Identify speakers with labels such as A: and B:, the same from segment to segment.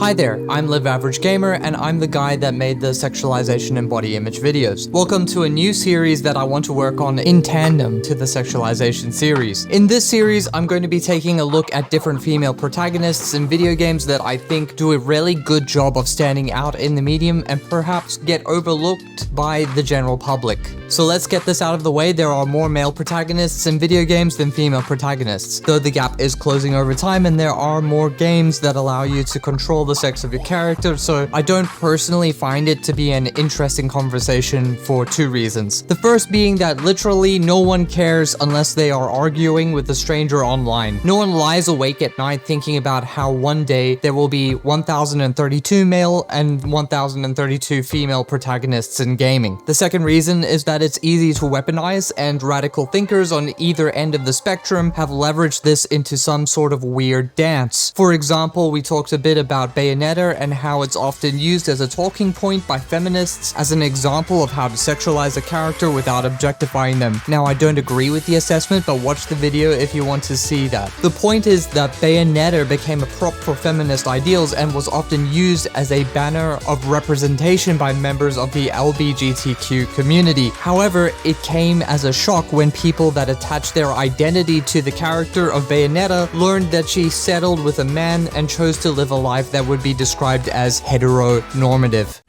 A: Hi there, I'm Live Average Gamer, and I'm the guy that made the sexualization and body image videos. Welcome to a new series that I want to work on in tandem to the sexualization series. In this series, I'm going to be taking a look at different female protagonists in video games that I think do a really good job of standing out in the medium and perhaps get overlooked by the general public. So let's get this out of the way. There are more male protagonists in video games than female protagonists, though the gap is closing over time and there are more games that allow you to control the sex of your character, so I don't personally find it to be an interesting conversation for two reasons. The first being that literally no one cares unless they are arguing with a stranger online. No one lies awake at night thinking about how one day there will be 1032 male and 1032 female protagonists in gaming. The second reason is that it's easy to weaponize, and radical thinkers on either end of the spectrum have leveraged this into some sort of weird dance. For example, we talked a bit about Bayonetta and how it's often used as a talking point by feminists as an example of how to sexualize a character without objectifying them. Now, I don't agree with the assessment, but watch the video if you want to see that. The point is that Bayonetta became a prop for feminist ideals and was often used as a banner of representation by members of the LGBTQ community. However, it came as a shock when people that attached their identity to the character of Bayonetta learned that she settled with a man and chose to live a life that would be described as heteronormative.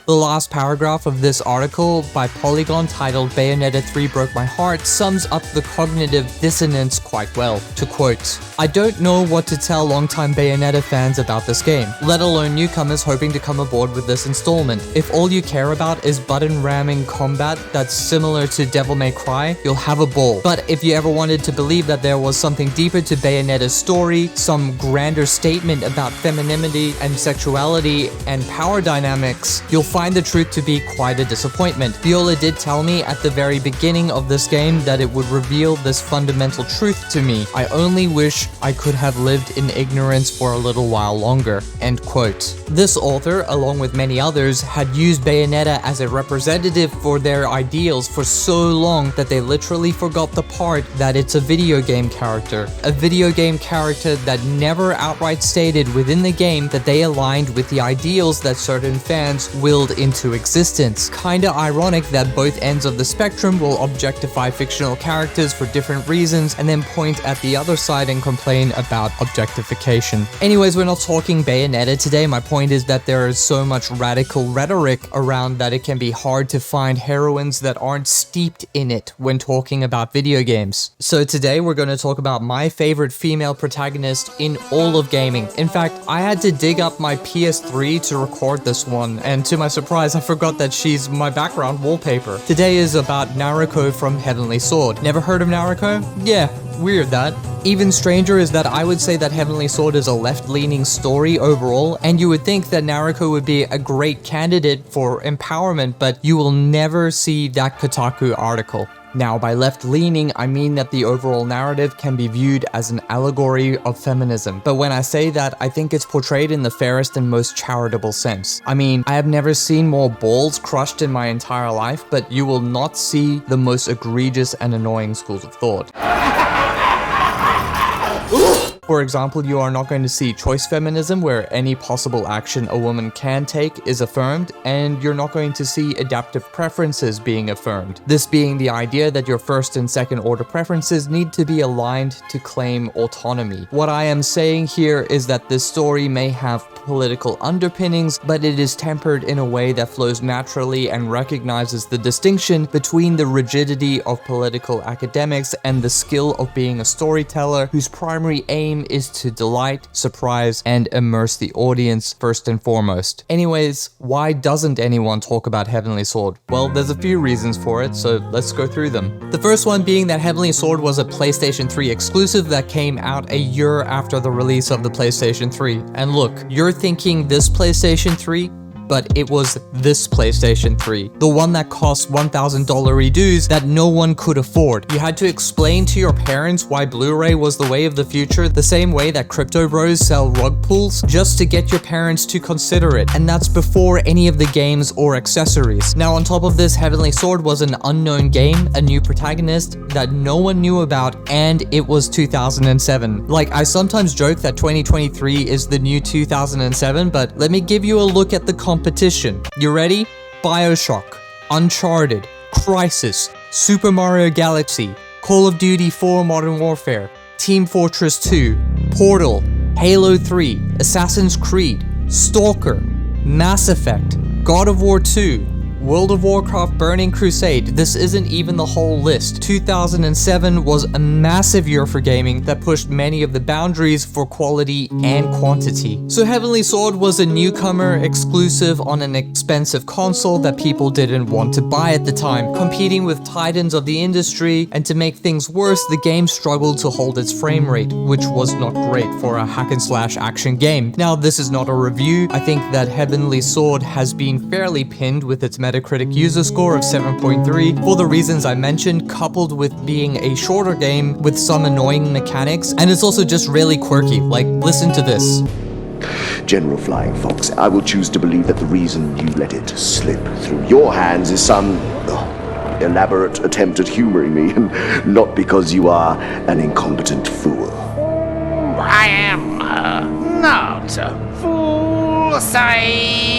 A: The last paragraph of this article by Polygon titled Bayonetta 3 Broke My Heart sums up the cognitive dissonance quite well. To quote, "I don't know what to tell longtime Bayonetta fans about this game, let alone newcomers hoping to come aboard with this installment. If all you care about is button ramming combat that's similar to Devil May Cry, you'll have a ball. But if you ever wanted to believe that there was something deeper to Bayonetta's story, some grander statement about femininity and sexuality and power dynamics, you'll find the truth to be quite a disappointment. Viola did tell me at the very beginning of this game that it would reveal this fundamental truth to me. I only wish I could have lived in ignorance for a little while longer." End quote. This author, along with many others, had used Bayonetta as a representative for their ideals for so long that they literally forgot the part that it's a video game character. A video game character that never outright stated within the game that they aligned with the ideals that certain fans willed into existence. Kinda ironic that both ends of the spectrum will objectify fictional characters for different reasons and then point at the other side and complain about objectification. Anyways, we're not talking Bayonetta today. My point is that there is so much radical rhetoric around that it can be hard to find heroines that aren't steeped in it when talking about video games. So today we're going to talk about my favorite female protagonist in all of gaming. In fact, I had to dig up my PS3 to record this one, and to my surprise, I forgot that she's my background wallpaper. Today is about Nariko from Heavenly Sword. Never heard of Nariko? Yeah, weird that. Even stranger is that I would say that Heavenly Sword is a left-leaning story overall, and you would think that Nariko would be a great candidate for empowerment, but you will never see that Kotaku article. Now, by left-leaning, I mean that the overall narrative can be viewed as an allegory of feminism. But when I say that, I think it's portrayed in the fairest and most charitable sense. I mean, I have never seen more balls crushed in my entire life, but you will not see the most egregious and annoying schools of thought. For example, you are not going to see choice feminism where any possible action a woman can take is affirmed, and you're not going to see adaptive preferences being affirmed. This being the idea that your first and second order preferences need to be aligned to claim autonomy. What I am saying here is that this story may have political underpinnings, but it is tempered in a way that flows naturally and recognizes the distinction between the rigidity of political academics and the skill of being a storyteller whose primary aim is to delight, surprise, and immerse the audience first and foremost. Anyways, why doesn't anyone talk about Heavenly Sword? Well, there's a few reasons for it, so let's go through them. The first one being that Heavenly Sword was a PlayStation 3 exclusive that came out a year after the release of the PlayStation 3. And look, you're thinking this PlayStation 3? but it was this PlayStation 3. The one that cost $1,000 redos that no one could afford. You had to explain to your parents why Blu-ray was the way of the future, the same way that crypto bros sell rug pulls, just to get your parents to consider it. And that's before any of the games or accessories. Now on top of this, Heavenly Sword was an unknown game, a new protagonist that no one knew about, and it was 2007. Like, I sometimes joke that 2023 is the new 2007, but let me give you a look at the competition. You ready? BioShock, Uncharted, Crysis, Super Mario Galaxy, Call of Duty 4 Modern Warfare, Team Fortress 2, Portal, Halo 3, Assassin's Creed, Stalker, Mass Effect, God of War 2, World of Warcraft Burning Crusade. This isn't even the whole list. 2007 was a massive year for gaming that pushed many of the boundaries for quality and quantity. So Heavenly Sword was a newcomer exclusive on an expensive console that people didn't want to buy at the time, competing with titans of the industry, and to make things worse, the game struggled to hold its frame rate, which was not great for a hack and slash action game. Now, this is not a review. I think that Heavenly Sword has been fairly pinned with its Metacritic user score of 7.3 for the reasons I mentioned, coupled with being a shorter game with some annoying mechanics, and it's also just really quirky. Like, listen to this.
B: General Flying Fox, I will choose to believe that the reason you let it slip through your hands is some elaborate attempt at humoring me, and not because you are an incompetent fool.
C: I am not a fool, sire.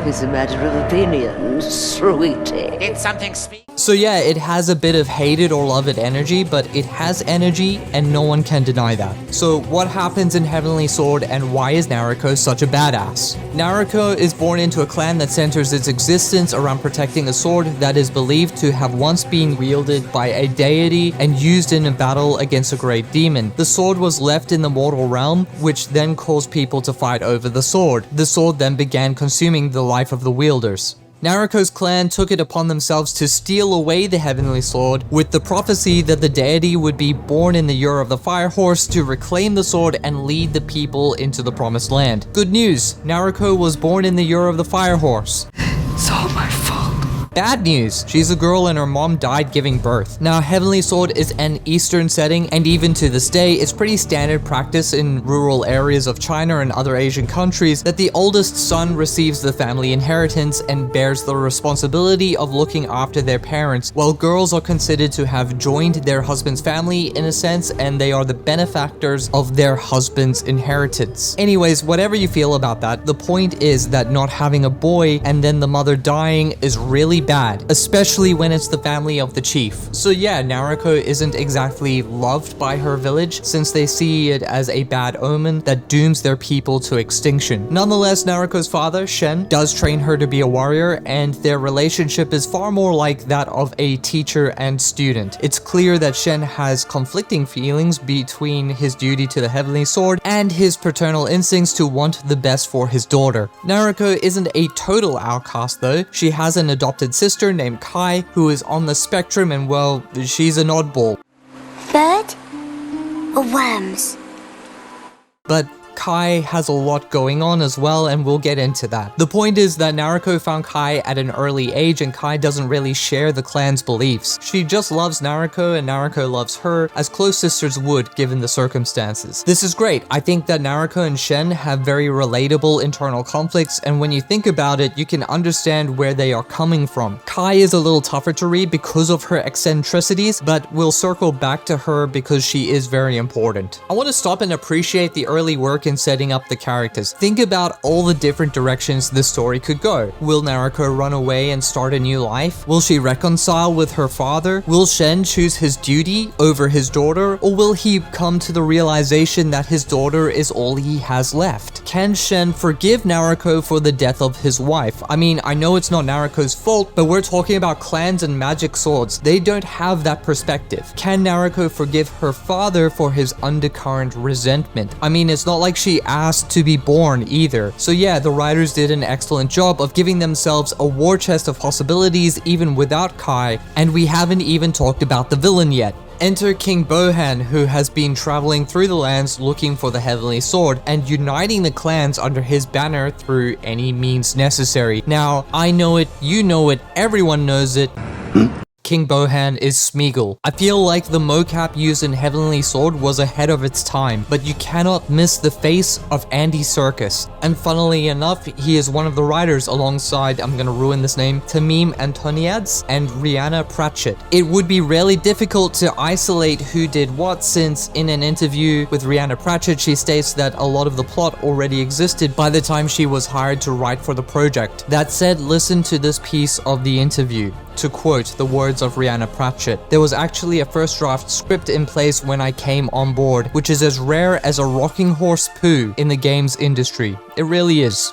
D: It's a matter of opinion, sweetie.
C: Did something speak?
A: So yeah, it has a bit of hate it or love it energy, but it has energy and no one can deny that. So what happens in Heavenly Sword and why is Nariko such a badass? Nariko is born into a clan that centers its existence around protecting a sword that is believed to have once been wielded by a deity and used in a battle against a great demon. The sword was left in the mortal realm, which then caused people to fight over the sword. The sword then began consuming the life of the wielders. Nariko's clan took it upon themselves to steal away the Heavenly Sword with the prophecy that the deity would be born in the year of the Fire Horse to reclaim the sword and lead the people into the promised land. Good news, Nariko was born in the year of the Fire Horse.
D: It's all my fault.
A: Bad news, she's a girl and her mom died giving birth. Now, Heavenly Sword is an Eastern setting, and even to this day, it's pretty standard practice in rural areas of China and other Asian countries that the oldest son receives the family inheritance and bears the responsibility of looking after their parents, while girls are considered to have joined their husband's family in a sense, and they are the benefactors of their husband's inheritance. Anyways, whatever you feel about that, the point is that not having a boy and then the mother dying is really bad, especially when it's the family of the chief. So yeah, Nariko isn't exactly loved by her village since they see it as a bad omen that dooms their people to extinction. Nonetheless, Nariko's father, Shen, does train her to be a warrior, and their relationship is far more like that of a teacher and student. It's clear that Shen has conflicting feelings between his duty to the Heavenly Sword and his paternal instincts to want the best for his daughter. Nariko isn't a total outcast though. She has an adopted sister named Kai who is on the spectrum, and well, she's an oddball.
E: Bird or worms?
A: But Kai has a lot going on as well, and we'll get into that. The point is that Nariko found Kai at an early age, and Kai doesn't really share the clan's beliefs. She just loves Nariko, and Nariko loves her, as close sisters would given the circumstances. This is great. I think that Nariko and Shen have very relatable internal conflicts, and when you think about it, you can understand where they are coming from. Kai is a little tougher to read because of her eccentricities, but we'll circle back to her because she is very important. I want to stop and appreciate the early work in setting up the characters. Think about all the different directions this story could go. Will Nariko run away and start a new life? Will she reconcile with her father? Will Shen choose his duty over his daughter? Or will he come to the realization that his daughter is all he has left? Can Shen forgive Nariko for the death of his wife? I mean, I know it's not Nariko's fault, but we're talking about clans and magic swords. They don't have that perspective. Can Nariko forgive her father for his undercurrent resentment? I mean, it's not like she asked to be born either. So yeah, the writers did an excellent job of giving themselves a war chest of possibilities even without Kai, and we haven't even talked about the villain yet. Enter King Bohan, who has been traveling through the lands looking for the Heavenly Sword and uniting the clans under his banner through any means necessary. Now, I know it, you know it, everyone knows it. King Bohan is Smeagol. I feel like the mocap used in Heavenly Sword was ahead of its time, but you cannot miss the face of Andy Serkis. And funnily enough, he is one of the writers alongside, I'm gonna ruin this name, Tamim Antoniades and Rhianna Pratchett. It would be really difficult to isolate who did what, since in an interview with Rhianna Pratchett, she states that a lot of the plot already existed by the time she was hired to write for the project. That said, listen to this piece of the interview. To quote the words of Rhianna Pratchett, "There was actually a first draft script in place when I came on board, which is as rare as a rocking horse poo in the games industry. It really is."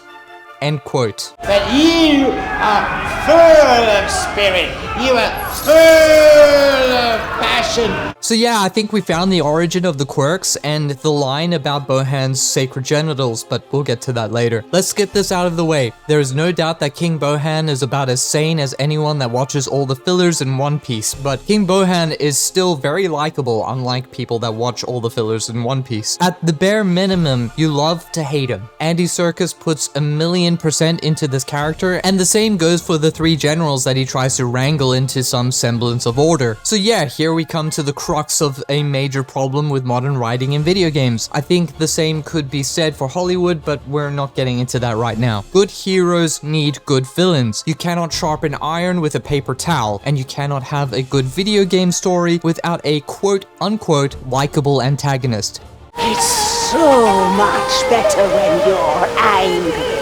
A: End quote.
C: But you are full of spirit. You are full of passion.
A: So yeah, I think we found the origin of the quirks and the line about Bohan's sacred genitals, but we'll get to that later. Let's get this out of the way. There is no doubt that King Bohan is about as sane as anyone that watches all the fillers in One Piece, but King Bohan is still very likable, unlike people that watch all the fillers in One Piece. At the bare minimum, you love to hate him. Andy Serkis puts 1,000,000% into this character, and the same goes for the 3 generals that he tries to wrangle into some semblance of order. So yeah, here we come to the crux of a major problem with modern writing in video games. I think the same could be said for Hollywood, but we're not getting into that right now. Good heroes need good villains. You cannot sharpen iron with a paper towel, and you cannot have a good video game story without a quote-unquote likable antagonist.
D: It's so much better when you're angry.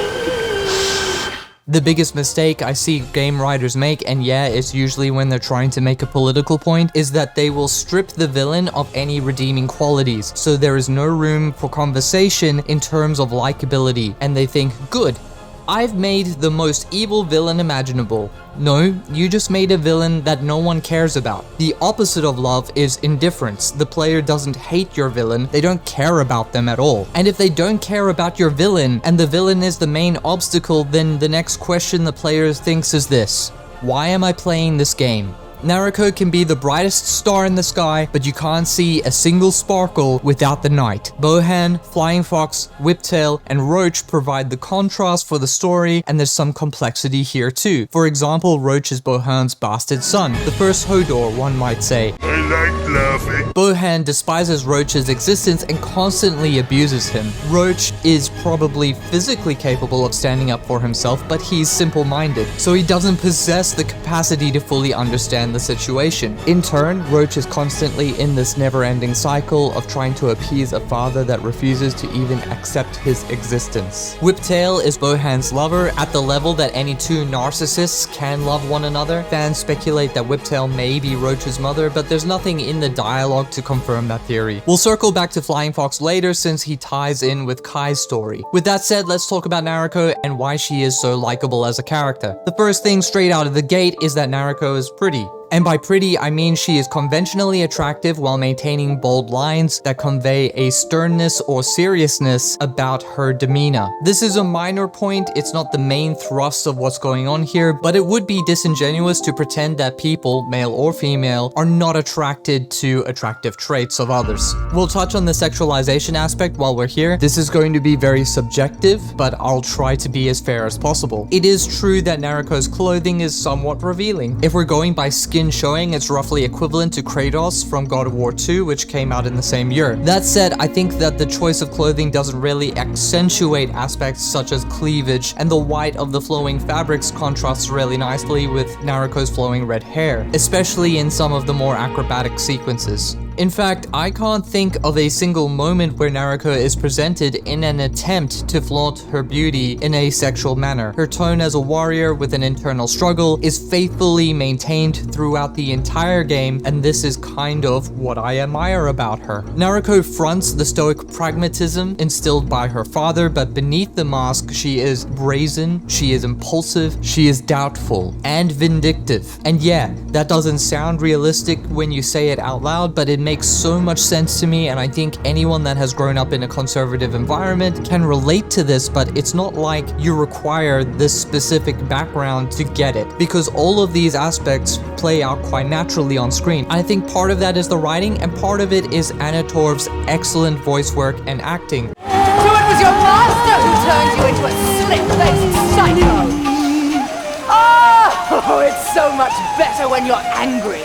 A: The biggest mistake I see game writers make, and yeah, it's usually when they're trying to make a political point, is that they will strip the villain of any redeeming qualities, so there is no room for conversation in terms of likability, and they think, good, I've made the most evil villain imaginable. No, you just made a villain that no one cares about. The opposite of love is indifference. The player doesn't hate your villain, they don't care about them at all. And if they don't care about your villain, and the villain is the main obstacle, then the next question the player thinks is this: why am I playing this game? Nariko can be the brightest star in the sky, but you can't see a single sparkle without the night. Bohan, Flying Fox, Whiptail, and Roach provide the contrast for the story, and there's some complexity here too. For example, Roach is Bohan's bastard son, the first Hodor, one might say.
F: I like laughing.
A: Bohan despises Roach's existence and constantly abuses him. Roach is probably physically capable of standing up for himself, but he's simple-minded, so he doesn't possess the capacity to fully understand the situation. In turn, Roach is constantly in this never-ending cycle of trying to appease a father that refuses to even accept his existence. Whiptail is Bohan's lover at the level that any 2 narcissists can love one another. Fans speculate that Whiptail may be Roach's mother, but there's nothing in the dialogue to confirm that theory. We'll circle back to Flying Fox later since he ties in with Kai's story. With that said, let's talk about Nariko and why she is so likable as a character. The first thing straight out of the gate is that Nariko is pretty. And by pretty, I mean she is conventionally attractive while maintaining bold lines that convey a sternness or seriousness about her demeanor. This is a minor point, it's not the main thrust of what's going on here, but it would be disingenuous to pretend that people, male or female, are not attracted to attractive traits of others. We'll touch on the sexualization aspect while we're here. This is going to be very subjective, but I'll try to be as fair as possible. It is true that Nariko's clothing is somewhat revealing. If we're going by skin showing, it's roughly equivalent to Kratos from God of War 2, which came out in the same year. That said, I think that the choice of clothing doesn't really accentuate aspects such as cleavage, and the white of the flowing fabrics contrasts really nicely with Nariko's flowing red hair, especially in some of the more acrobatic sequences. In fact, I can't think of a single moment where Nariko is presented in an attempt to flaunt her beauty in a sexual manner. Her tone as a warrior with an internal struggle is faithfully maintained throughout the entire game, and this is kind of what I admire about her. Nariko fronts the stoic pragmatism instilled by her father, but beneath the mask, she is brazen, she is impulsive, she is doubtful, and vindictive. And yeah, that doesn't sound realistic when you say it out loud, but it makes so much sense to me, and I think anyone that has grown up in a conservative environment can relate to this, but it's not like you require this specific background to get it, because all of these aspects play out quite naturally on screen. I think part of that is the writing, and part of it is Anna Torv's excellent voice work and acting.
F: So it was your master who turned you into a slick-faced psycho! Oh, it's so much better when you're angry.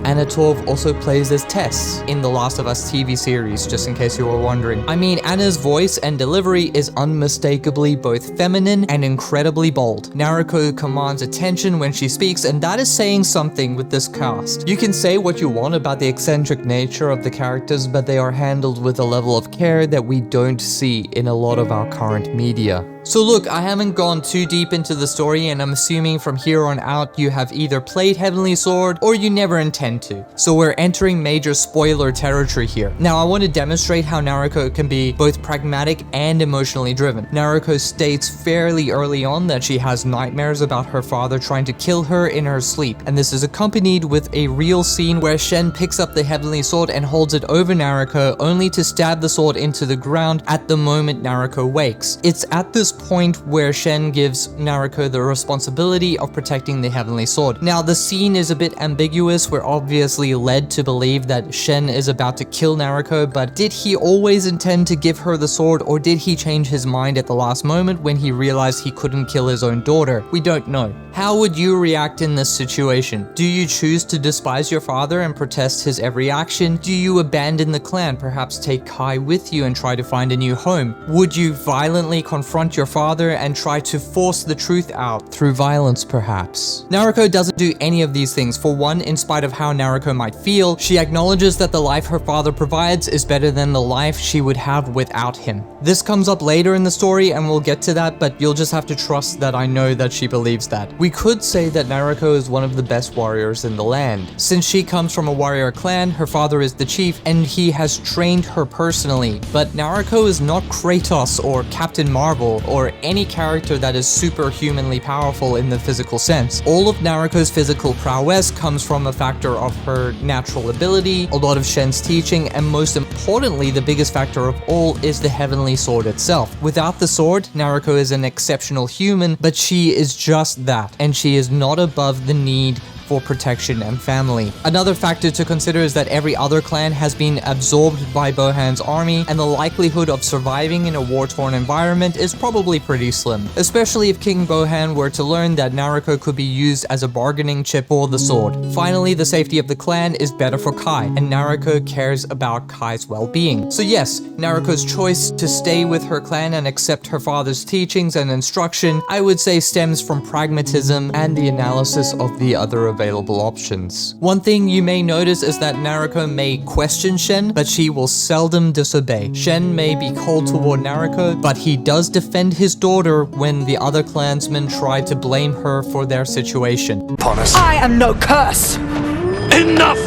A: Anna Torv also plays as Tess in the Last of Us TV series, just in case you were wondering. I mean, Anna's voice and delivery is unmistakably both feminine and incredibly bold. Nariko commands attention when she speaks, and that is saying something with this cast. You can say what you want about the eccentric nature of the characters, but they are handled with a level of care that we don't see in a lot of our current media. So look, I haven't gone too deep into the story, and I'm assuming from here on out you have either played Heavenly Sword or you never intend to. So we're entering major spoiler territory here. Now I want to demonstrate how Nariko can be both pragmatic and emotionally driven. Nariko states fairly early on that she has nightmares about her father trying to kill her in her sleep, and this is accompanied with a real scene where Shen picks up the Heavenly Sword and holds it over Nariko, only to stab the sword into the ground at the moment Nariko wakes. It's at this point where Shen gives Nariko the responsibility of protecting the Heavenly Sword. Now the scene is a bit ambiguous. We're obviously led to believe that Shen is about to kill Nariko, but did he always intend to give her the sword, or did he change his mind at the last moment when he realized he couldn't kill his own daughter? We don't know. How would you react in this situation? Do you choose to despise your father and protest his every action? Do you abandon the clan, perhaps take Kai with you and try to find a new home? Would you violently confront your father and try to force the truth out through violence, perhaps? Nariko doesn't do any of these things. For one, in spite of how Nariko might feel, she acknowledges that the life her father provides is better than the life she would have without him. This comes up later in the story and we'll get to that, but you'll just have to trust that I know that she believes that. We could say that Nariko is one of the best warriors in the land. Since she comes from a warrior clan, her father is the chief and he has trained her personally. But Nariko is not Kratos or Captain Marvel or any character that is superhumanly powerful in the physical sense. All of Nariko's physical prowess comes from a factor of her natural ability, a lot of Shen's teaching, and most importantly, the biggest factor of all is the Heavenly Sword itself. Without the sword, Nariko is an exceptional human, but she is just that, and she is not above the need for protection and family. Another factor to consider is that every other clan has been absorbed by Bohan's army, and the likelihood of surviving in a war-torn environment is probably pretty slim, especially if King Bohan were to learn that Nariko could be used as a bargaining chip for the sword. Finally, the safety of the clan is better for Kai, and Nariko cares about Kai's well-being. So yes, Nariko's choice to stay with her clan and accept her father's teachings and instruction, I would say, stems from pragmatism and the analysis of the other available options. One thing you may notice is that Nariko may question Shen, but she will seldom disobey. Shen may be cold toward Nariko, but he does defend his daughter when the other clansmen try to blame her for their situation.
C: Upon us.
F: I am no curse!
C: Enough!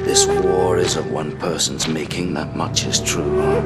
G: This war is of one person's making, that much is true.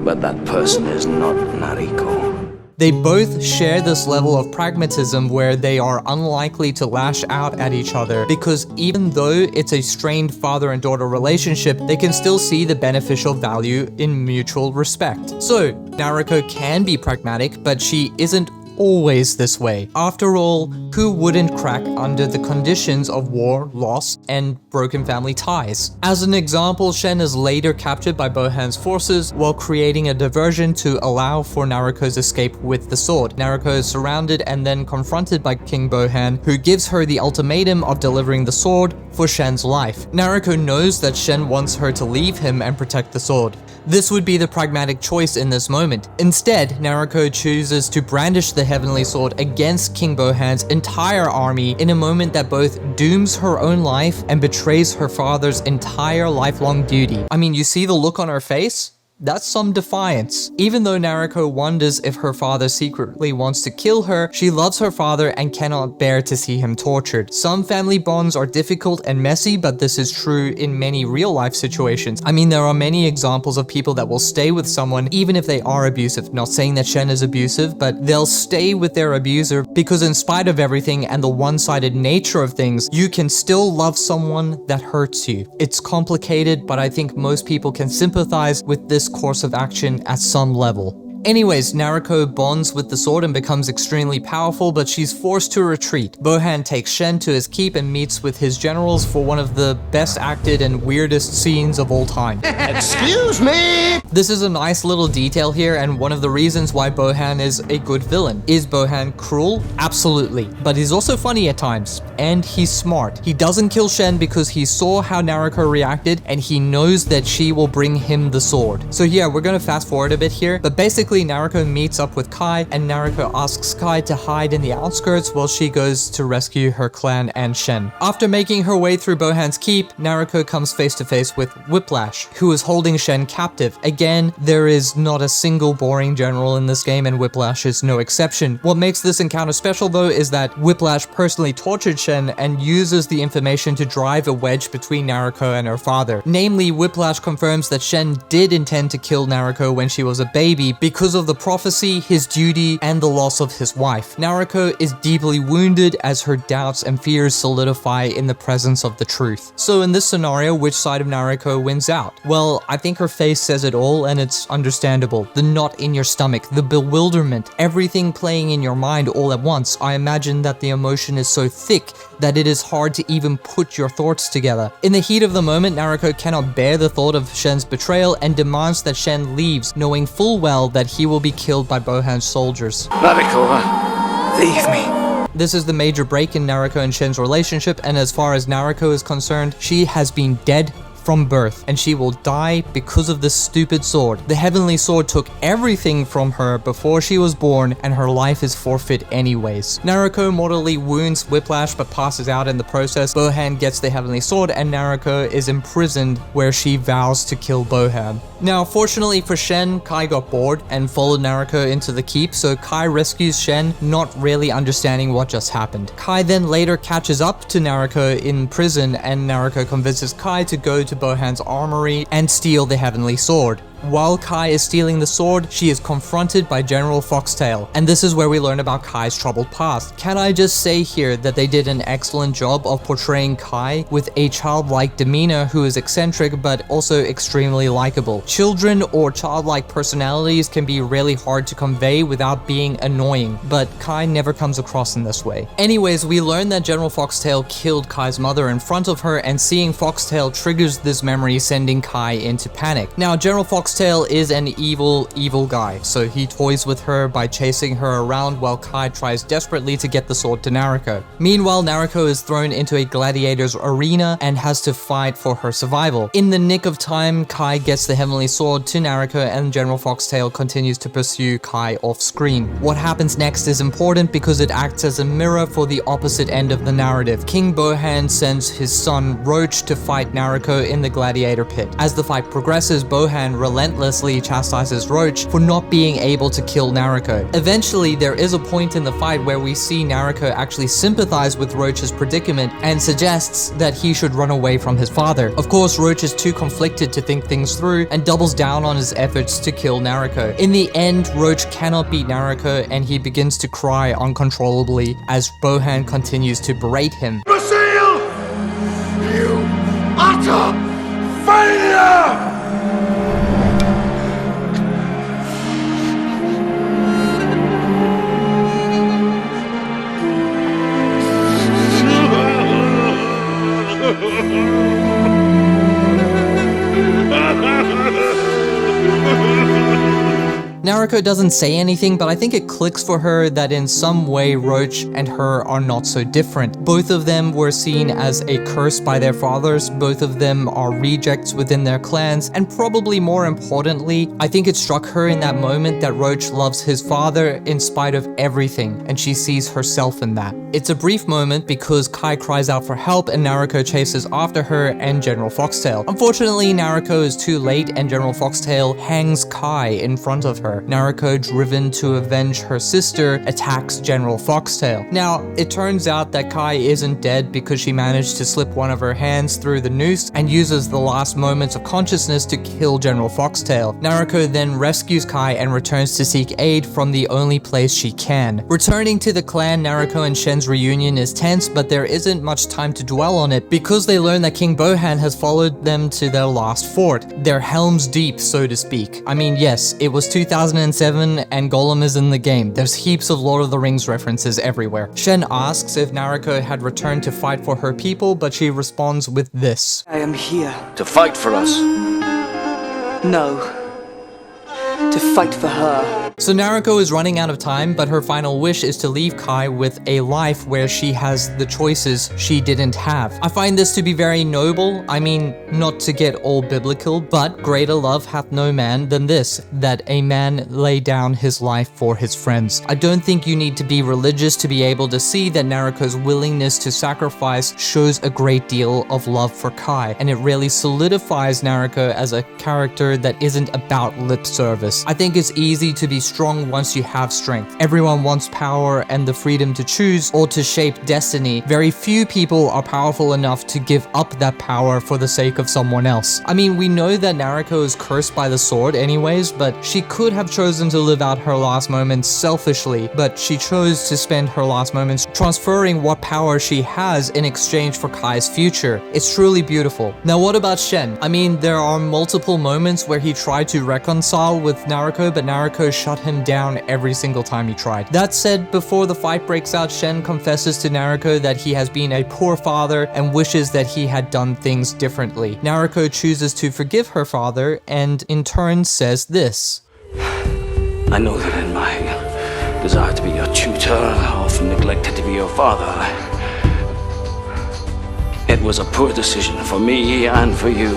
G: But that person is not Nariko.
A: They both share this level of pragmatism where they are unlikely to lash out at each other, because even though it's a strained father and daughter relationship, they can still see the beneficial value in mutual respect. So, Nariko can be pragmatic, but she isn't always this way. After all, who wouldn't crack under the conditions of war, loss, and broken family ties? As an example, Shen is later captured by Bohan's forces while creating a diversion to allow for Nariko's escape with the sword. Nariko is surrounded and then confronted by King Bohan, who gives her the ultimatum of delivering the sword for Shen's life. Nariko knows that Shen wants her to leave him and protect the sword. This would be the pragmatic choice in this moment. Instead, Nariko chooses to brandish the Heavenly Sword against King Bohan's entire army in a moment that both dooms her own life and betrays her father's entire lifelong duty. I mean, you see the look on her face? That's some defiance. Even though Nariko wonders if her father secretly wants to kill her, she loves her father and cannot bear to see him tortured. Some family bonds are difficult and messy, but this is true in many real-life situations. I mean, there are many examples of people that will stay with someone even if they are abusive. Not saying that Shen is abusive, but they'll stay with their abuser because in spite of everything and the one-sided nature of things, you can still love someone that hurts you. It's complicated, but I think most people can sympathize with this course of action at some level. Anyways, Nariko bonds with the sword and becomes extremely powerful, but she's forced to retreat. Bohan takes Shen to his keep and meets with his generals for one of the best acted and weirdest scenes of all time.
C: Excuse me!
A: This is a nice little detail here, and one of the reasons why Bohan is a good villain. Is Bohan cruel? Absolutely. But he's also funny at times, and he's smart. He doesn't kill Shen because he saw how Nariko reacted, and he knows that she will bring him the sword. So yeah, we're gonna fast forward a bit here, but basically Nariko meets up with Kai, and Nariko asks Kai to hide in the outskirts while she goes to rescue her clan and Shen. After making her way through Bohan's keep, Nariko comes face to face with Whiplash, who is holding Shen captive. Again, there is not a single boring general in this game, and Whiplash is no exception. What makes this encounter special though is that Whiplash personally tortured Shen and uses the information to drive a wedge between Nariko and her father. Namely, Whiplash confirms that Shen did intend to kill Nariko when she was a baby because of the prophecy, his duty, and the loss of his wife. Nariko is deeply wounded as her doubts and fears solidify in the presence of the truth. So in this scenario, which side of Nariko wins out? Well, I think her face says it all, and it's understandable. The knot in your stomach, the bewilderment, everything playing in your mind all at once. I imagine that the emotion is so thick that it is hard to even put your thoughts together. In the heat of the moment, Nariko cannot bear the thought of Shen's betrayal and demands that Shen leaves, knowing full well that he will be killed by Bohan's soldiers.
G: Nariko, leave me.
A: This is the major break in Nariko and Shen's relationship, and as far as Nariko is concerned, she has been dead from birth, and she will die because of this stupid sword. The heavenly sword took everything from her before she was born, and her life is forfeit anyways. Nariko mortally wounds Whiplash but passes out in the process. Bohan gets the heavenly sword, and Nariko is imprisoned where she vows to kill Bohan. Now, fortunately for Shen, Kai got bored and followed Nariko into the keep, so Kai rescues Shen, not really understanding what just happened. Kai then later catches up to Nariko in prison, and Nariko convinces Kai to go to Bohan's armory and steal the heavenly sword. While Kai is stealing the sword, she is confronted by General Foxtail, and this is where we learn about Kai's troubled past. Can I just say here that they did an excellent job of portraying Kai with a childlike demeanor who is eccentric but also extremely likable. Children or childlike personalities can be really hard to convey without being annoying, but Kai never comes across in this way. Anyways, we learn that General Foxtail killed Kai's mother in front of her, and seeing Foxtail triggers this memory, sending Kai into panic. Now, General Foxtail is an evil guy, so he toys with her by chasing her around while Kai tries desperately to get the sword to Nariko. Meanwhile, Nariko is thrown into a gladiator's arena and has to fight for her survival. In the nick of time, Kai gets the heavenly sword to Nariko, and General Foxtail continues to pursue Kai off screen. What happens next is important because it acts as a mirror for the opposite end of the narrative. King Bohan sends his son Roach to fight Nariko in the gladiator pit. As the fight progresses, Bohan relentlessly chastises Roach for not being able to kill Nariko. Eventually, there is a point in the fight where we see Nariko actually sympathize with Roach's predicament and suggests that he should run away from his father. Of course, Roach is too conflicted to think things through and doubles down on his efforts to kill Nariko. In the end, Roach cannot beat Nariko, and he begins to cry uncontrollably as Bohan continues to berate him.
B: Basile! You utter failure!
A: Nariko doesn't say anything, but I think it clicks for her that in some way Roach and her are not so different. Both of them were seen as a curse by their fathers, both of them are rejects within their clans, and probably more importantly, I think it struck her in that moment that Roach loves his father in spite of everything, and she sees herself in that. It's a brief moment because Kai cries out for help and Nariko chases after her and General Foxtail. Unfortunately, Nariko is too late and General Foxtail hangs Kai in front of her. Nariko, driven to avenge her sister, attacks General Foxtail. Now, it turns out that Kai isn't dead because she managed to slip one of her hands through the noose and uses the last moments of consciousness to kill General Foxtail. Nariko then rescues Kai and returns to seek aid from the only place she can. Returning to the clan, Nariko and Shen's reunion is tense, but there isn't much time to dwell on it because they learn that King Bohan has followed them to their last fort. They're helms deep, so to speak. I mean, yes, it was 2007 and Gollum is in the game. There's heaps of Lord of the Rings references everywhere. Shen asks if Nariko had returned to fight for her people, but she responds with this.
H: I am here.
G: To fight for us.
H: No. To fight for her.
A: So Nariko is running out of time, but her final wish is to leave Kai with a life where she has the choices she didn't have. I find this to be very noble. I mean, not to get all biblical, but greater love hath no man than this, that a man lay down his life for his friends. I don't think you need to be religious to be able to see that Nariko's willingness to sacrifice shows a great deal of love for Kai, and it really solidifies Nariko as a character that isn't about lip service. I think it's easy to be strong once you have strength. Everyone wants power and the freedom to choose or to shape destiny. Very few people are powerful enough to give up that power for the sake of someone else. I mean, we know that Nariko is cursed by the sword anyways, but she could have chosen to live out her last moments selfishly, but she chose to spend her last moments transferring what power she has in exchange for Kai's future. It's truly beautiful. Now, what about Shen? I mean, there are multiple moments where he tried to reconcile with Nariko, but Nariko shut him down every single time he tried. That said, before the fight breaks out, Shen confesses to Nariko that he has been a poor father and wishes that he had done things differently. Nariko chooses to forgive her father and in turn says this.
G: I know that in my desire to be your tutor, I often neglected to be your father. It was a poor decision for me and for you.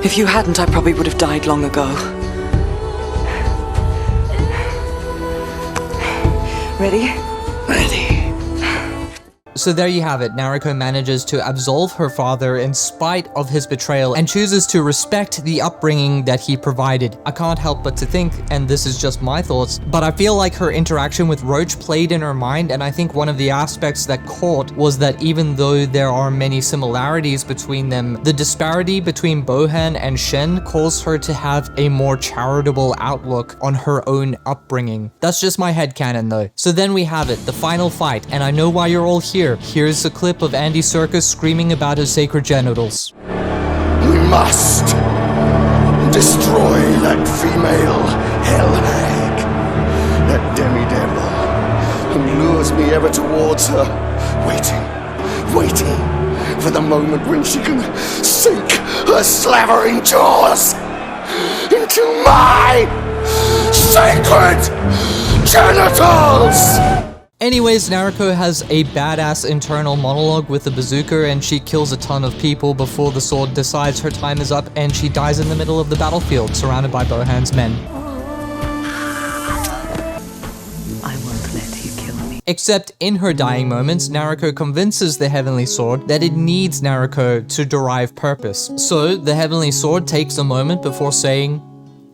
H: If you hadn't, I probably would have died long ago. Ready?
G: Ready.
A: So there you have it. Nariko manages to absolve her father in spite of his betrayal and chooses to respect the upbringing that he provided. I can't help but to think, and this is just my thoughts, but I feel like her interaction with Roach played in her mind, and I think one of the aspects that caught was that even though there are many similarities between them, the disparity between Bohan and Shen caused her to have a more charitable outlook on her own upbringing. That's just my headcanon though. So then we have it, the final fight, and I know why you're all here. Here's a clip of Andy Serkis screaming about his sacred genitals.
B: We must destroy that female hell hag, that demi-devil who lures me ever towards her, waiting for the moment when she can sink her slavering jaws into my sacred genitals!
A: Anyways, Nariko has a badass internal monologue with the bazooka and she kills a ton of people before the sword decides her time is up and she dies in the middle of the battlefield, surrounded by Bohan's men.
H: I won't let you kill me.
A: Except in her dying moments, Nariko convinces the Heavenly Sword that it needs Nariko to derive purpose. So, the Heavenly Sword takes a moment before saying,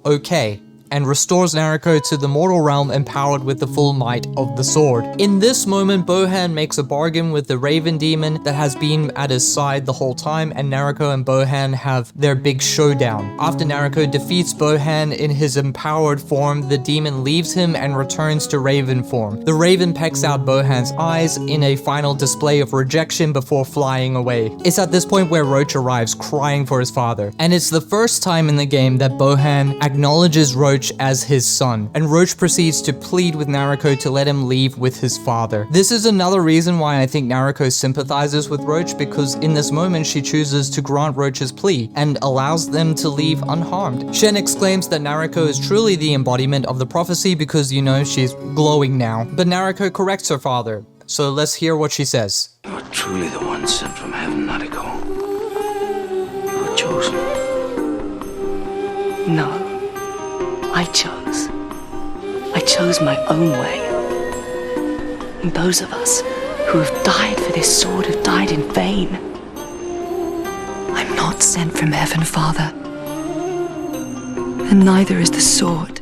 A: okay, and restores Nariko to the mortal realm empowered with the full might of the sword. In this moment, Bohan makes a bargain with the Raven Demon that has been at his side the whole time, and Nariko and Bohan have their big showdown. After Nariko defeats Bohan in his empowered form, the demon leaves him and returns to Raven form. The Raven pecks out Bohan's eyes in a final display of rejection before flying away. It's at this point where Roach arrives crying for his father, and it's the first time in the game that Bohan acknowledges Roach Roach as his son, and Roach proceeds to plead with Nariko to let him leave with his father. This is another reason why I think Nariko sympathizes with Roach, because in this moment she chooses to grant Roach's plea and allows them to leave unharmed. Shen exclaims that Nariko is truly the embodiment of the prophecy because, you know, she's glowing now. But Nariko corrects her father, so let's hear what she says.
G: You are truly the one sent from heaven, Nariko. You were chosen.
H: No. I chose. I chose my own way. And those of us who have died for this sword have died in vain. I'm not sent from heaven, Father. And neither is the sword.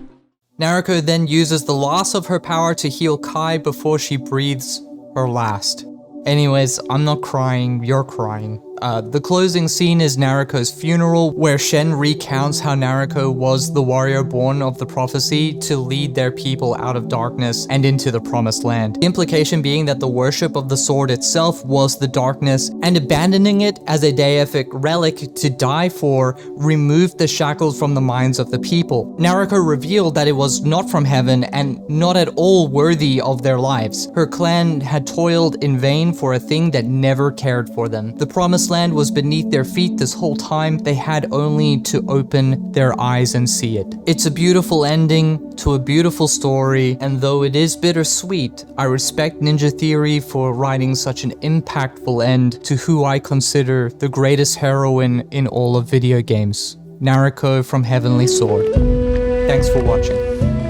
A: Nariko then uses the loss of her power to heal Kai before she breathes her last. Anyways, I'm not crying, you're crying. The closing scene is Nariko's funeral, where Shen recounts how Nariko was the warrior born of the prophecy to lead their people out of darkness and into the promised land. The implication being that the worship of the sword itself was the darkness, and abandoning it as a deific relic to die for removed the shackles from the minds of the people. Nariko revealed that it was not from heaven and not at all worthy of their lives. Her clan had toiled in vain for a thing that never cared for them. The promised land was beneath their feet this whole time. They had only to open their eyes and see it. It's a beautiful ending to a beautiful story, and though it is bittersweet, I respect Ninja Theory for writing such an impactful end to who I consider the greatest heroine in all of video games, Nariko from Heavenly Sword. Thanks for watching.